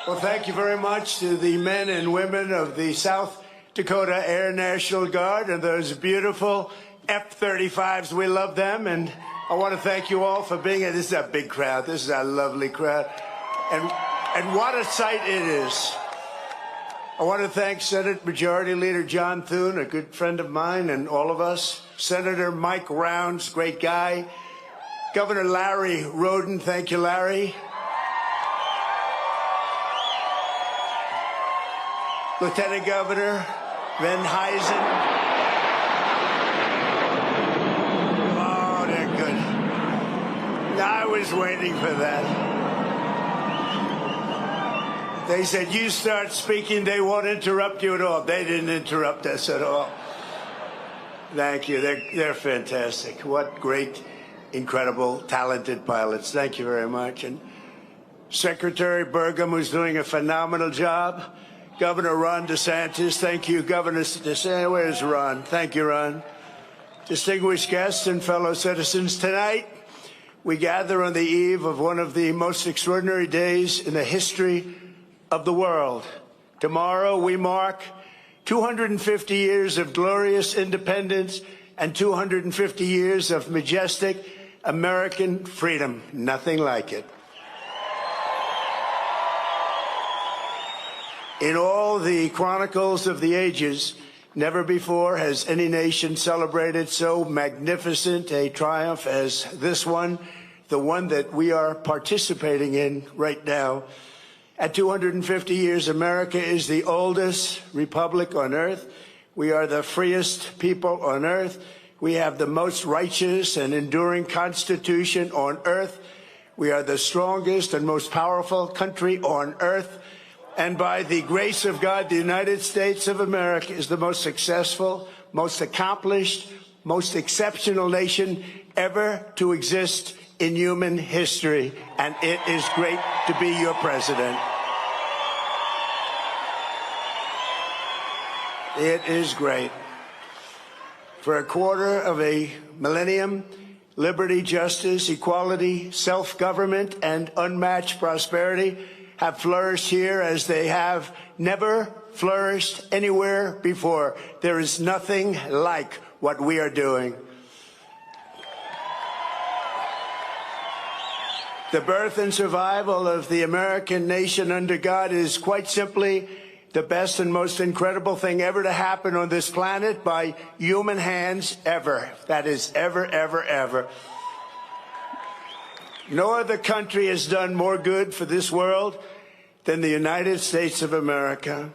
Well, thank you very much to the men and women of the South Dakota Air National Guard and those beautiful F-35s. We love them, and I want to thank you all for being here. This is a big crowd. This is a lovely crowd, and what a sight it is. I want to thank Senate Majority Leader John Thune, a good friend of mine, and all of us. Senator Mike Rounds, great guy. Governor Larry Roden, thank you, Larry. Lieutenant Governor Van Huysen. Oh, they're good. I was waiting for that. They said, you start speaking, they won't interrupt you at all. They didn't interrupt us at all. Thank you. They're fantastic. What great, incredible, talented pilots. Thank you very much. And Secretary Burgum, who's doing a phenomenal job. Governor Ron DeSantis, thank you. Governor DeSantis, where's Ron? Thank you, Ron. Distinguished guests and fellow citizens, tonight we gather on the eve of one of the most extraordinary days in the history of the world. Tomorrow we mark 250 years of glorious independence and 250 years of majestic American freedom. Nothing like it. In all the chronicles of the ages, never before has any nation celebrated so magnificent a triumph as this one, the one that we are participating in right now. At 250 years, America is the oldest republic on earth. We are the freest people on earth. We have the most righteous and enduring constitution on earth. We are the strongest and most powerful country on earth. And by the grace of God, the United States of America is the most successful, most accomplished, most exceptional nation ever to exist in human history. And it is great to be your president. It is great. For a quarter of a millennium, liberty, justice, equality, self-government, and unmatched prosperity have flourished here as they have never flourished anywhere before. There is nothing like what we are doing. The birth and survival of the American nation under God is quite simply the best and most incredible thing ever to happen on this planet by human hands ever. That is ever, ever, ever. No other country has done more good for this world than the United States of America.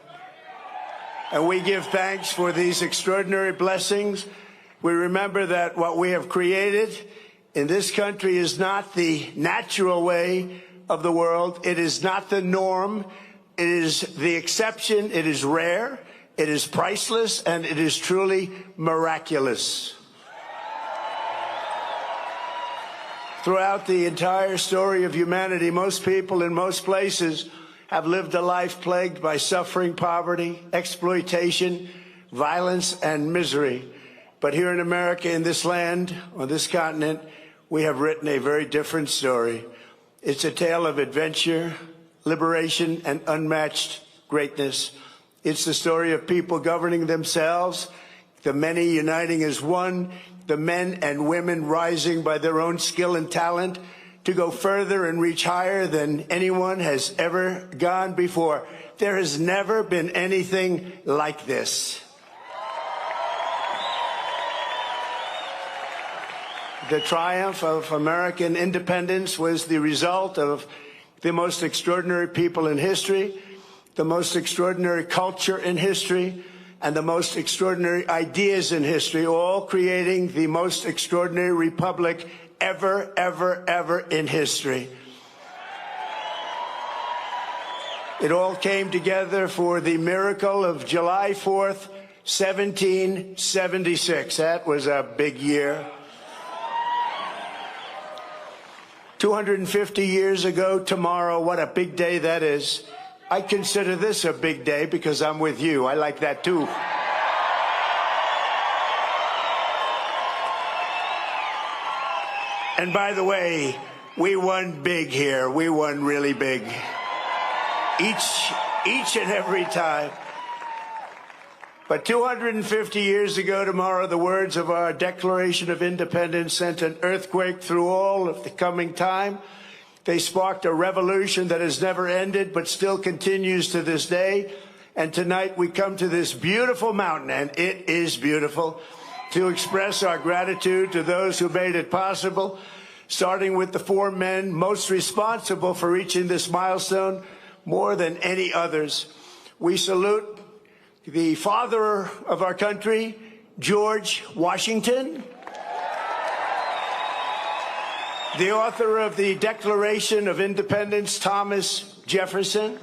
And we give thanks for these extraordinary blessings. We remember that what we have created in this country is not the natural way of the world. It is not the norm. It is the exception. It is rare. It is priceless. And it is truly miraculous. Throughout the entire story of humanity, most people in most places have lived a life plagued by suffering, poverty, exploitation, violence, and misery. But here in America, in this land, on this continent, we have written a very different story. It's a tale of adventure, liberation, and unmatched greatness. It's the story of people governing themselves, the many uniting as one, the men and women rising by their own skill and talent to go further and reach higher than anyone has ever gone before. There has never been anything like this. The triumph of American independence was the result of the most extraordinary people in history, the most extraordinary culture in history, and the most extraordinary ideas in history, all creating the most extraordinary republic ever, ever, ever in history. It all came together for the miracle of July 4th, 1776. That was a big year. 250 years ago tomorrow, what a big day that is. I consider this a big day because I'm with you. I like that too. And by the way, we won big here. We won really big. each and every time. But 250 years ago tomorrow, the words of our Declaration of Independence sent an earthquake through all of the coming time. They sparked a revolution that has never ended, but still continues to this day. And tonight we come to this beautiful mountain, and it is beautiful, to express our gratitude to those who made it possible, starting with the four men most responsible for reaching this milestone more than any others. We salute the father of our country, George Washington, the author of the Declaration of Independence, Thomas Jefferson,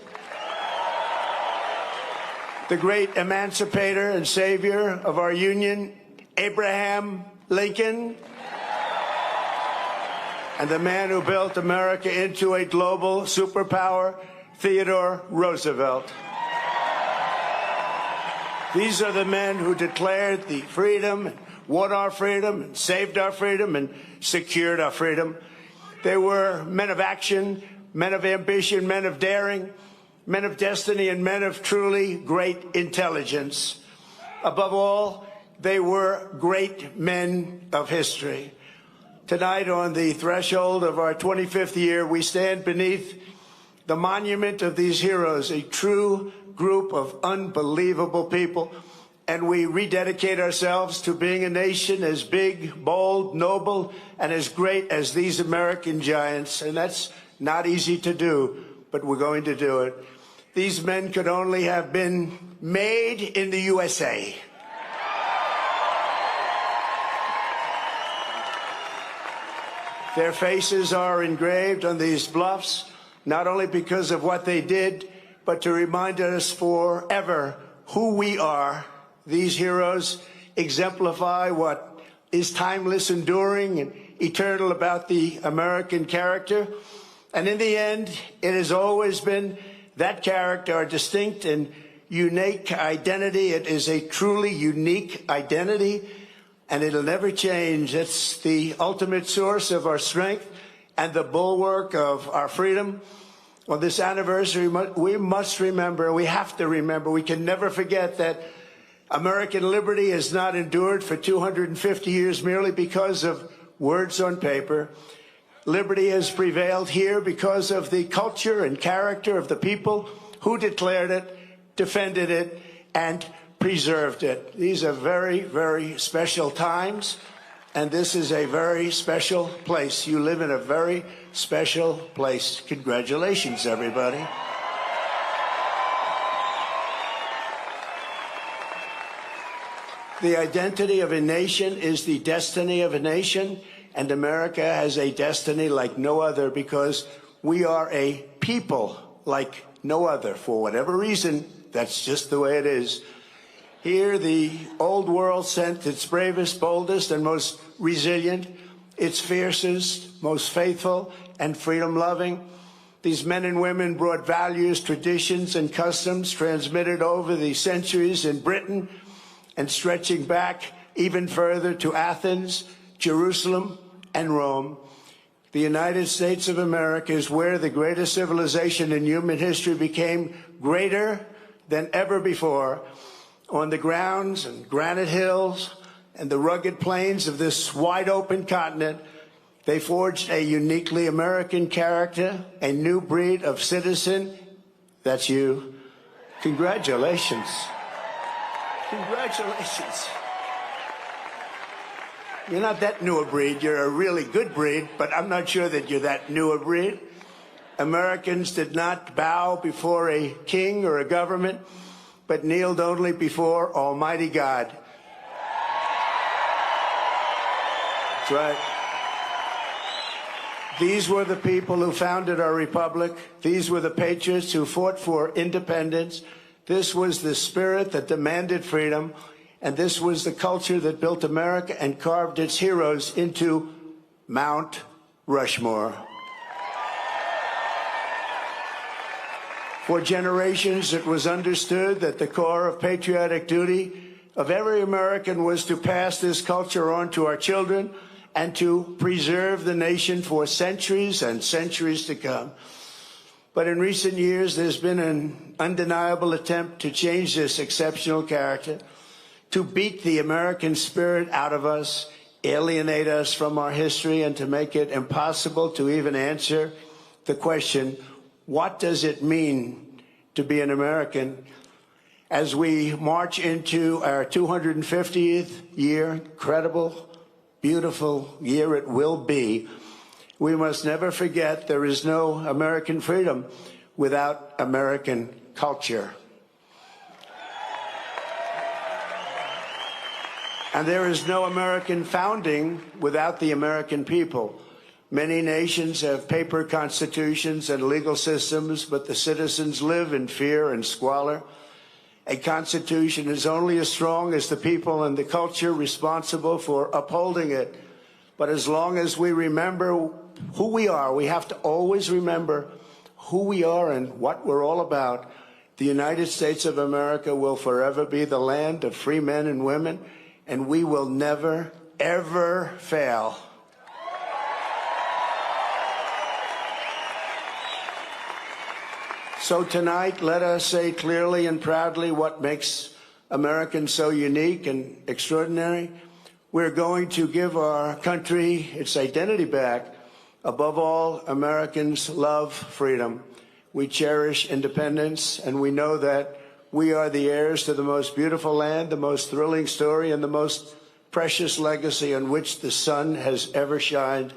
the great emancipator and savior of our union, Abraham Lincoln, and the man who built America into a global superpower, Theodore Roosevelt. These are the men who declared the freedom, and won our freedom, and saved our freedom, and secured our freedom. They were men of action, men of ambition, men of daring, men of destiny, and men of truly great intelligence. Above all, they were great men of history. Tonight, on the threshold of our 25th year, we stand beneath the monument of these heroes, a true group of unbelievable people, and we rededicate ourselves to being a nation as big, bold, noble, and as great as these American giants. And that's not easy to do, but we're going to do it. These men could only have been made in the USA. Their faces are engraved on these bluffs, not only because of what they did, but to remind us forever who we are. These heroes exemplify what is timeless, enduring, and eternal about the American character. And in the end, it has always been that character, our distinct and unique identity. It is a truly unique identity, and it'll never change. It's the ultimate source of our strength and the bulwark of our freedom. On this anniversary, we must remember, we have to remember, we can never forget that American liberty has not endured for 250 years merely because of words on paper. Liberty has prevailed here because of the culture and character of the people who declared it, defended it, and preserved it. These are very, very special times, and this is a very special place. You live in a very special place. Congratulations, everybody. The identity of a nation is the destiny of a nation, and America has a destiny like no other because we are a people like no other. For whatever reason, that's just the way it is. Here, the old world sent its bravest, boldest, and most resilient, its fiercest, most faithful, and freedom-loving. These men and women brought values, traditions, and customs transmitted over the centuries in Britain and stretching back even further to Athens, Jerusalem, and Rome. The United States of America is where the greatest civilization in human history became greater than ever before. On the grounds and granite hills and the rugged plains of this wide-open continent, they forged a uniquely American character, a new breed of citizen. That's you. Congratulations. Congratulations. You're not that new a breed. You're a really good breed, but I'm not sure that you're that new a breed. Americans did not bow before a king or a government, but kneeled only before Almighty God. That's right. These were the people who founded our republic. These were the patriots who fought for independence. This was the spirit that demanded freedom, and this was the culture that built America and carved its heroes into Mount Rushmore. For generations, it was understood that the core of patriotic duty of every American was to pass this culture on to our children and to preserve the nation for centuries and centuries to come. But in recent years, there's been an undeniable attempt to change this exceptional character, to beat the American spirit out of us, alienate us from our history, and to make it impossible to even answer the question, what does it mean to be an American? As we march into our 250th year, incredible, beautiful year it will be, we must never forget there is no American freedom without American culture. And there is no American founding without the American people. Many nations have paper constitutions and legal systems, but the citizens live in fear and squalor. A constitution is only as strong as the people and the culture responsible for upholding it. But as long as we remember who we are, we have to always remember who we are and what we're all about. The United States of America will forever be the land of free men and women, and we will never, ever fail. So tonight, let us say clearly and proudly what makes Americans so unique and extraordinary. We're going to give our country its identity back. Above all, Americans love freedom. We cherish independence, and we know that we are the heirs to the most beautiful land, the most thrilling story, and the most precious legacy on which the sun has ever shined.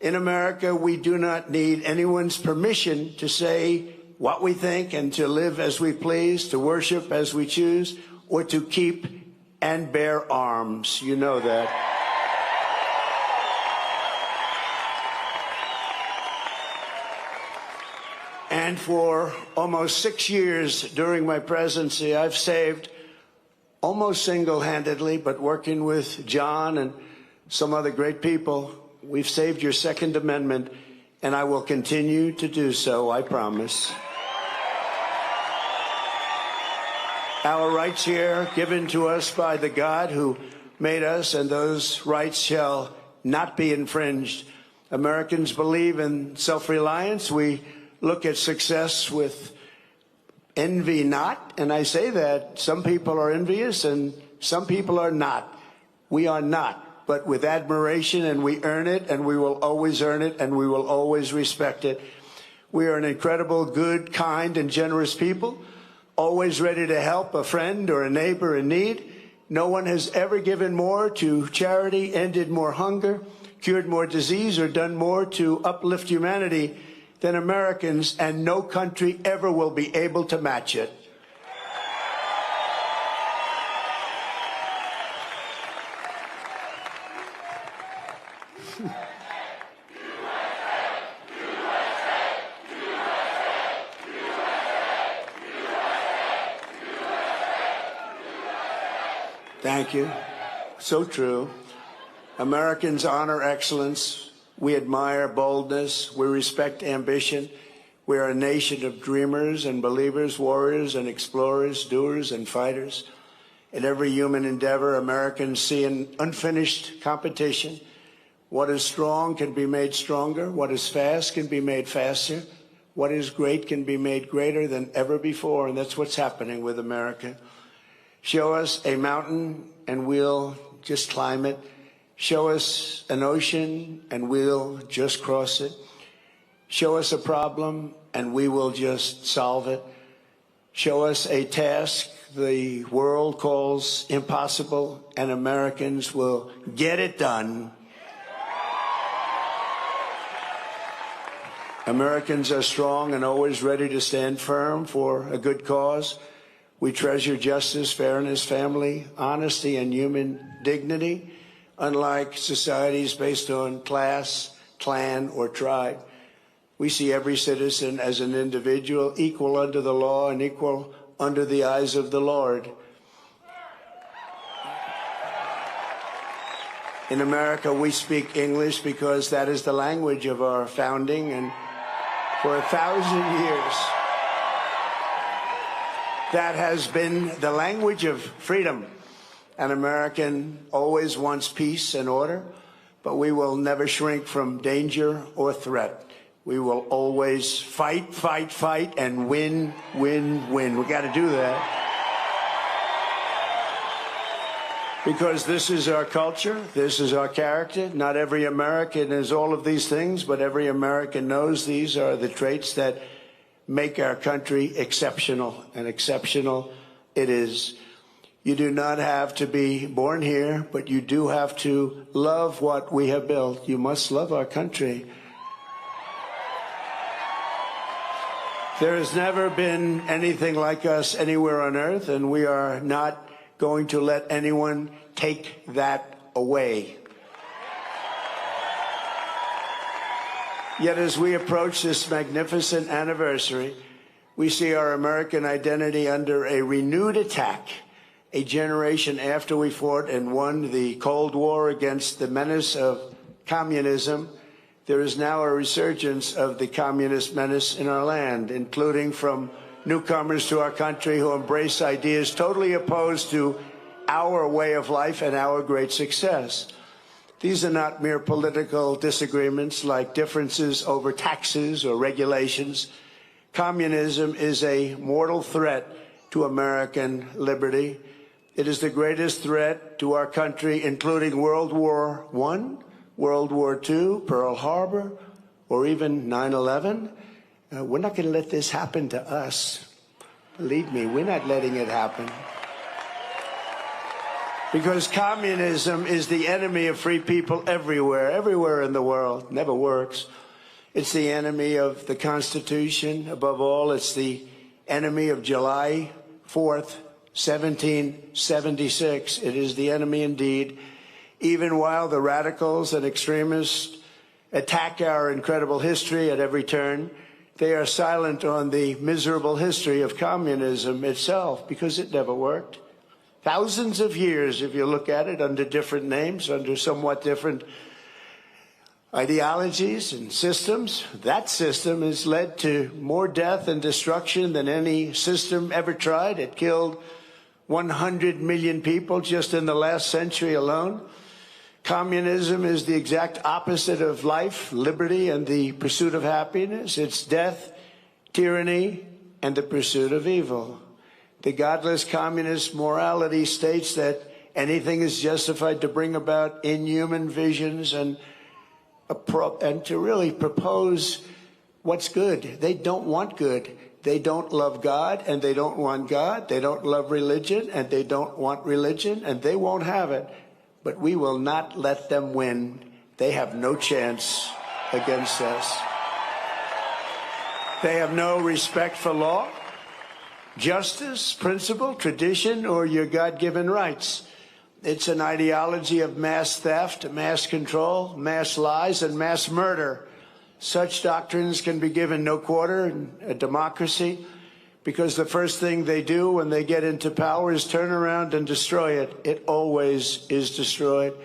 In America, we do not need anyone's permission to say what we think and to live as we please, to worship as we choose, or to keep and bear arms. You know that. And for almost 6 years during my presidency, I've saved, almost single-handedly, but working with John and some other great people, we've saved your Second Amendment, and I will continue to do so, I promise. Our rights here, given to us by the God who made us, and those rights shall not be infringed. Americans believe in self-reliance. We look at success with envy not, and I say that some people are envious and some people are not. We are not, but with admiration, and we earn it, and we will always earn it, and we will always respect it. We are an incredible, good, kind, and generous people, always ready to help a friend or a neighbor in need. No one has ever given more to charity, ended more hunger, cured more disease, or done more to uplift humanity than Americans, and no country ever will be able to match it. Thank you. So true. Americans honor excellence. We admire boldness. We respect ambition. We are a nation of dreamers and believers, warriors and explorers, doers and fighters. In every human endeavor, Americans see an unfinished competition. What is strong can be made stronger. What is fast can be made faster. What is great can be made greater than ever before, and that's what's happening with America. Show us a mountain, and we'll just climb it. Show us an ocean, and we'll just cross it. Show us a problem, and we will just solve it. Show us a task the world calls impossible, and Americans will get it done. Americans are strong and always ready to stand firm for a good cause. We treasure justice, fairness, family, honesty, and human dignity, unlike societies based on class, clan, or tribe. We see every citizen as an individual, equal under the law and equal under the eyes of the Lord. In America, we speak English because that is the language of our founding, and for 1,000 years, that has been the language of freedom. An American always wants peace and order, but we will never shrink from danger or threat. We will always fight, fight, fight, and win, win, win. We got to do that. Because this is our culture, this is our character. Not every American is all of these things, but every American knows these are the traits that make our country exceptional, and exceptional it is. You do not have to be born here, but you do have to love what we have built. You must love our country. There has never been anything like us anywhere on earth, and we are not going to let anyone take that away. Yet as we approach this magnificent anniversary, we see our American identity under a renewed attack. A generation after we fought and won the Cold War against the menace of communism, there is now a resurgence of the communist menace in our land, including from newcomers to our country who embrace ideas totally opposed to our way of life and our great success. These are not mere political disagreements like differences over taxes or regulations. Communism is a mortal threat to American liberty. It is the greatest threat to our country, including World War I, World War II, Pearl Harbor, or even 9/11. We're not going to let this happen to us. Believe me, we're not letting it happen. Because communism is the enemy of free people everywhere, everywhere in the world. Never works. It's the enemy of the Constitution. Above all, it's the enemy of July 4th, 1776. It is the enemy indeed. Even while the radicals and extremists attack our incredible history at every turn, they are silent on the miserable history of communism itself, because it never worked. Thousands of years, if you look at it, under different names, under somewhat different ideologies and systems, that system has led to more death and destruction than any system ever tried. It killed 100 million people just in the last century alone. Communism is the exact opposite of life, liberty, and the pursuit of happiness. It's death, tyranny, and the pursuit of evil. The godless communist morality states that anything is justified to bring about inhuman visions and to really propose what's good. They don't want good. They don't love God, and they don't want God. They don't love religion, and they don't want religion, and they won't have it. But we will not let them win. They have no chance against us. They have no respect for law, justice, principle, tradition, or your God-given rights. It's an ideology of mass theft, mass control, mass lies, and mass murder. Such doctrines can be given no quarter in a democracy, because the first thing they do when they get into power is turn around and destroy it. It always is destroyed,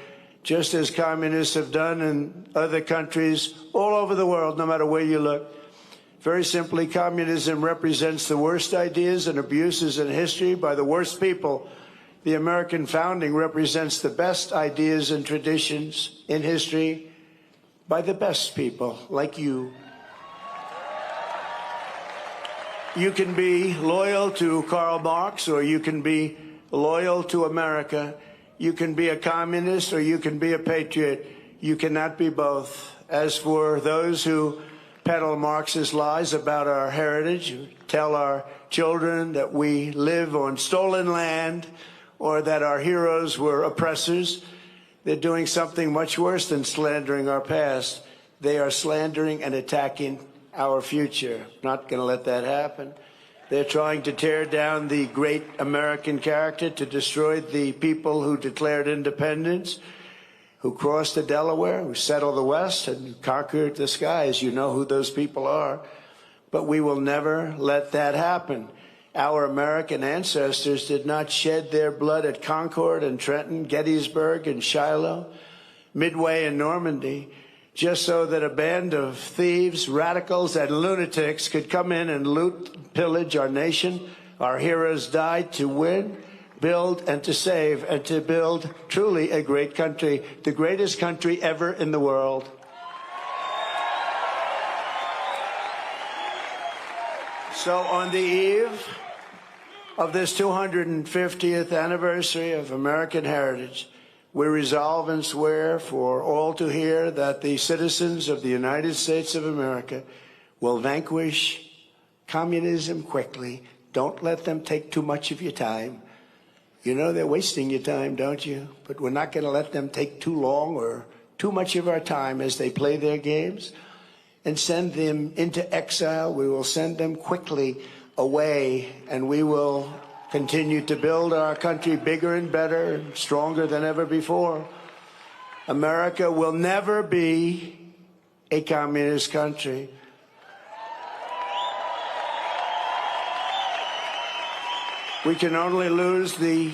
just as communists have done in other countries all over the world, no matter where you look. Very simply, communism represents the worst ideas and abuses in history by the worst people. The American founding represents the best ideas and traditions in history by the best people like you. You can be loyal to Karl Marx, or you can be loyal to America. You can be a communist, or you can be a patriot. You cannot be both. As for those who peddle Marxist lies about our heritage, who tell our children that we live on stolen land or that our heroes were oppressors, they're doing something much worse than slandering our past. They are slandering and attacking our future. Not going to let that happen. They're trying to tear down the great American character, to destroy the people who declared independence, who crossed the Delaware, who settled the West, and conquered the skies. You know who those people are. But we will never let that happen. Our American ancestors did not shed their blood at Concord and Trenton, Gettysburg and Shiloh, Midway and Normandy, just so that a band of thieves, radicals, and lunatics could come in and loot, pillage our nation. Our heroes died to win, build, and to save, and to build truly a great country, the greatest country ever in the world. So on the eve of this 250th anniversary of American heritage, we resolve and swear for all to hear that the citizens of the United States of America will vanquish communism quickly. Don't let them take too much of your time. You know they're wasting your time, don't you? But we're not going to let them take too long or too much of our time as they play their games and send them into exile. We will send them quickly away, and we will continue to build our country bigger and better and stronger than ever before. America will never be a communist country. We can only lose the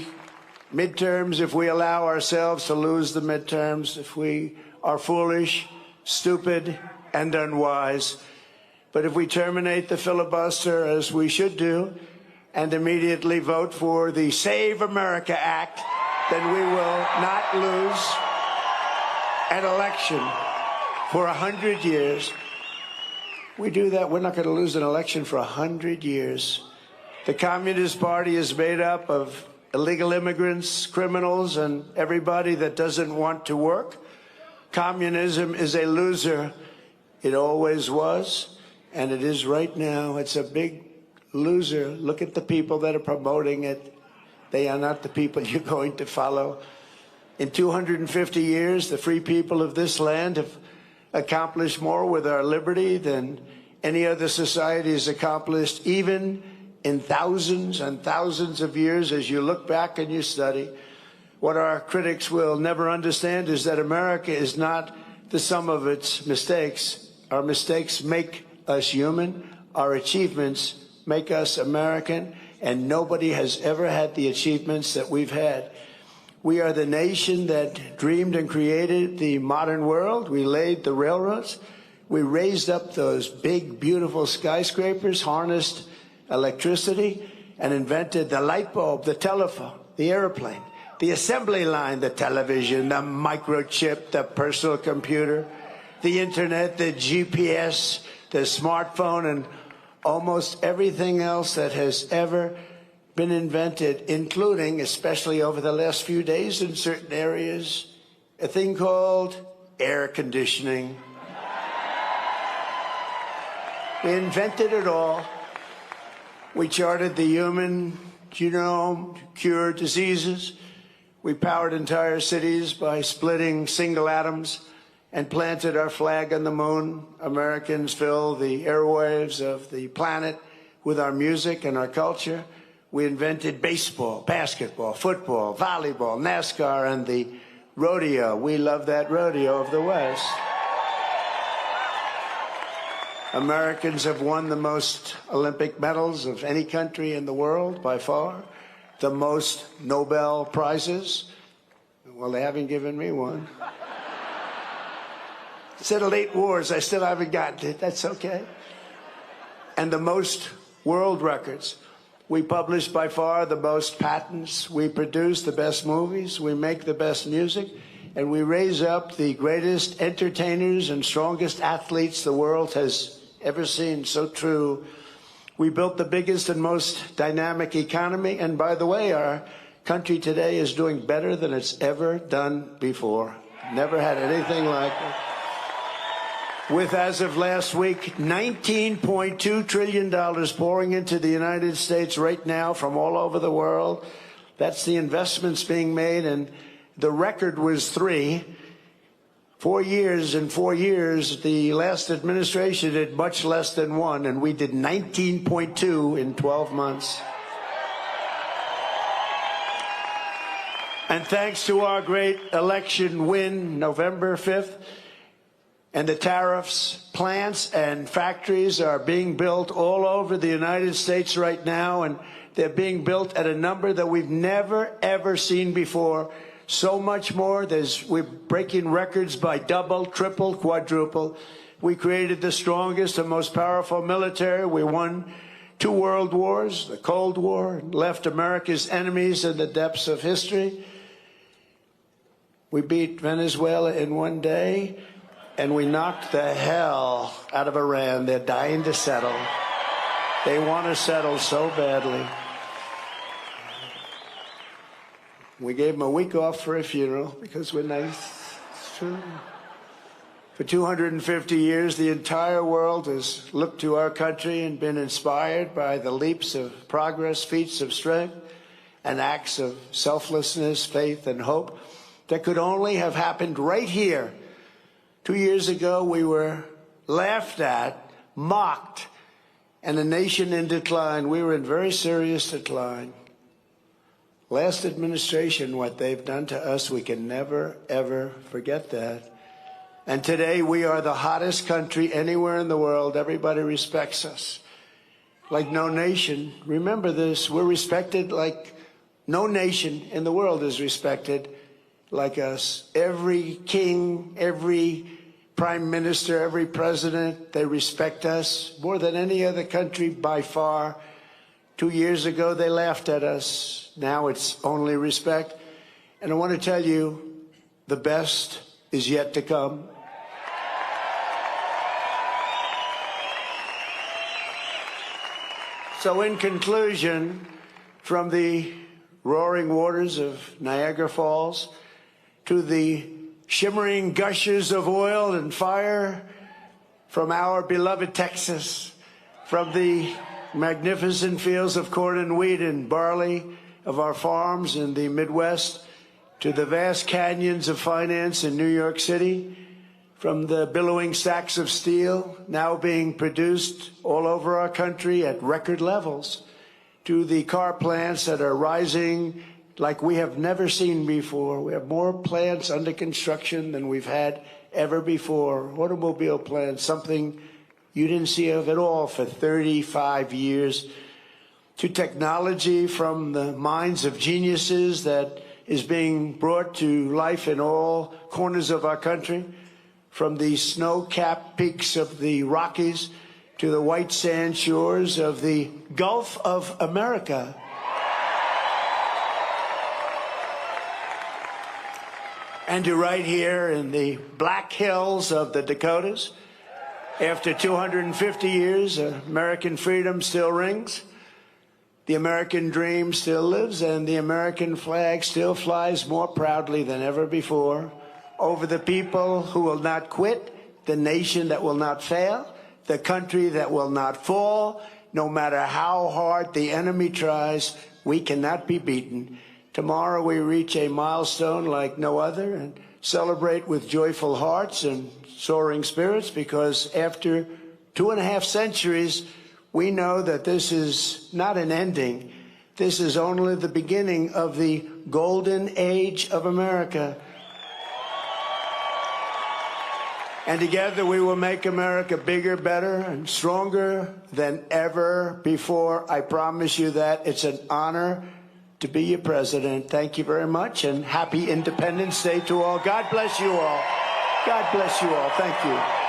midterms if we allow ourselves to lose the midterms, if we are foolish, stupid, and unwise. But if we terminate the filibuster, as we should do, and immediately vote for the Save America Act, then we will not lose an election for 100 years. We do that, we're not going to lose an election for 100 years. The Communist Party is made up of illegal immigrants, criminals, and everybody that doesn't want to work. Communism is a loser. It always was, and it is right now. It's a big loser. Look at the people that are promoting it. They are not the people you're going to follow. In 250 years, the free people of this land have accomplished more with our liberty than any other society has accomplished, even in thousands and thousands of years. As you look back and you study, what our critics will never understand is that America is not the sum of its mistakes. Our mistakes make us human. Our achievements make us American, and nobody has ever had the achievements that we've had. We are the nation that dreamed and created the modern world. We laid the railroads. We raised up those big, beautiful skyscrapers, harnessed electricity, and invented the light bulb, the telephone, the airplane, the assembly line, the television, the microchip, the personal computer, the internet, the GPS, the smartphone, and almost everything else that has ever been invented, including, especially over the last few days in certain areas, a thing called air conditioning. We invented it all. We charted the human genome to cure diseases. We powered entire cities by splitting single atoms and planted our flag on the moon. Americans fill the airwaves of the planet with our music and our culture. We invented baseball, basketball, football, volleyball, NASCAR, and the rodeo. We love that rodeo of the West. Americans have won the most Olympic medals of any country in the world by far, the most Nobel Prizes. Well, they haven't given me one. Settled 8 wars, I still haven't gotten it. That's okay. And the most world records. We publish by far the most patents. We produce the best movies. We make the best music. And we raise up the greatest entertainers and strongest athletes the world has ever seen. So true. We built the biggest and most dynamic economy. And by the way, our country today is doing better than it's ever done before. Never had anything like it. With, as of last week, $19.2 trillion pouring into the United States right now from all over the world. That's the investments being made, and the record was 3. 4 years, in 4 years, the last administration did much less than 1, and we did 19.2 in 12 months. And thanks to our great election win, November 5th, and the tariffs, plants and factories are being built all over the United States right now, and they're being built at a number that we've never, ever seen before. So much more. We're breaking records by double, triple, quadruple. We created the strongest and most powerful military. We won 2 world wars, the Cold War, left America's enemies in the depths of history. We beat Venezuela in 1 day. And we knocked the hell out of Iran. They're dying to settle. They want to settle so badly. We gave them a week off for a funeral because we're nice. It's true. For 250 years, the entire world has looked to our country and been inspired by the leaps of progress, feats of strength, and acts of selflessness, faith, and hope that could only have happened right here. 2 years ago, we were laughed at, mocked, and a nation in decline. We were in very serious decline. Last administration, what they've done to us, we can never, ever forget that. And today we are the hottest country anywhere in the world. Everybody respects us like no nation. Remember this, we're respected like no nation in the world is respected like us. Every king, every prime minister, every president, they respect us more than any other country by far. 2 years ago, they laughed at us. Now it's only respect. And I want to tell you, the best is yet to come. So in conclusion, from the roaring waters of Niagara Falls to the shimmering gushers of oil and fire from our beloved Texas, from the magnificent fields of corn and wheat and barley of our farms in the Midwest, to the vast canyons of finance in New York City, from the billowing stacks of steel now being produced all over our country at record levels, to the car plants that are rising like we have never seen before. We have more plants under construction than we've had ever before. Automobile plants, something you didn't see of at all for 35 years. To technology from the minds of geniuses that is being brought to life in all corners of our country, from the snow-capped peaks of the Rockies to the white sand shores of the Gulf of America. And to right here in the Black Hills of the Dakotas, after 250 years, American freedom still rings, the American dream still lives, and the American flag still flies more proudly than ever before over the people who will not quit, the nation that will not fail, the country that will not fall. No matter how hard the enemy tries, we cannot be beaten. Tomorrow we reach a milestone like no other and celebrate with joyful hearts and soaring spirits, because after 2.5 centuries, we know that this is not an ending. This is only the beginning of the golden age of America. And together we will make America bigger, better, and stronger than ever before. I promise you that. It's an honor to be your president. Thank you very much, and happy Independence Day to all. God bless you all. God bless you all. Thank you.